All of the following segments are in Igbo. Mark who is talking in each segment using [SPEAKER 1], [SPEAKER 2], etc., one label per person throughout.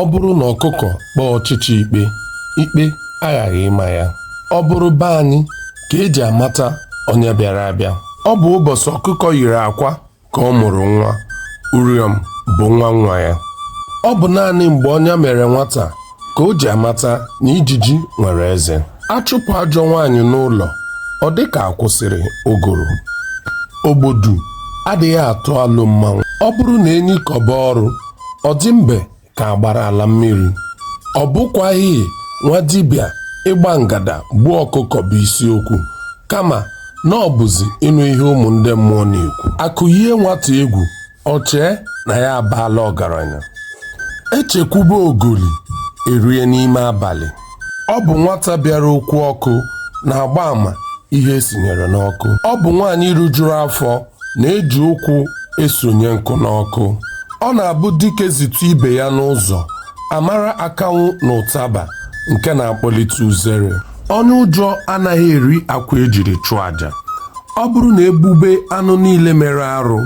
[SPEAKER 1] Ọ bụrụ na ọkụkọ kpọọ ọchịcha ikpe aghaghị ịma ya. Ọ bụrụ be anyị ka eji amata onye bịara abịa. Ọ bụ ụbọchị ọkụkọ yiri akwa ka ọ mụrụ nwa, Uriom bụ nwa ya. Ọ bụ naanị mgbe ọnya mere nwata ka o ji amata na ijiji nwere eze. Achụpụ ajọ nwaanyị n'ụlọ, ọ dị ka akwụsịrị ụgụrụ. Ogbodu adịghị atụ alụ mmanwụ. Ọ bụrụ na enyi kọba ọrụ, ọ dị mbe ka agbara ala mmiri. Ọ bụkwaghị nwa dibịa ịgba ngada gbuo ọkụkọ bụ isiokwu, kama na ọ bụzi ịnụ ihe ụmụ ndị mmụọ na-ekwu. Akụ yie nwata egwu, ọ chee na ya abaala ọgaranya. Echekwube ogoli erie n'ime abalị. Ọ bụ nwata bịara okwu ọkụ na-agba ama ihe esinyere n'ọkụ. Ọ bụ nwaanyị rijuru afọ na-eji ụkwụ esonye nkụ n'ọkụ. Ọ na-abụ dike zitu ibe ya n'ụzọ, amara akanwụ na ụtaba nke na-akpọlite uzere. Onye ụjọ anaghị eri akwa ejiri chụọ aja. Ọ bụrụ na egbube anụ niile mere arụ,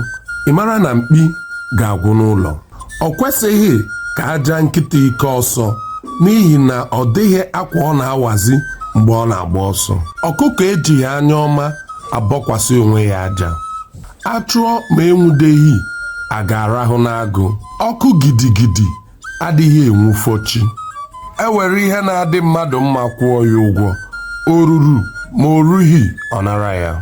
[SPEAKER 1] ị mara na mkpi ga-agwụ n'ụlọ. Ọ kwesịghị ka aja nkịta ike ọsọ, n'ihi na ọ dịghị akwa ọ na-awazi mgbe ọ na-agba ọsọ. Ọkụkọ ejighị anya ọma abọkwasị onwe ya aja. Achụọ ma enwudeghị a ga-arahụ n'agụ. Ọkụ gidigidi adịghị enwufochi. Ewere ihe na-adị mmadụ mma kwụọ ya ụgwọ, o ruru ma o rughị ọ nara ya.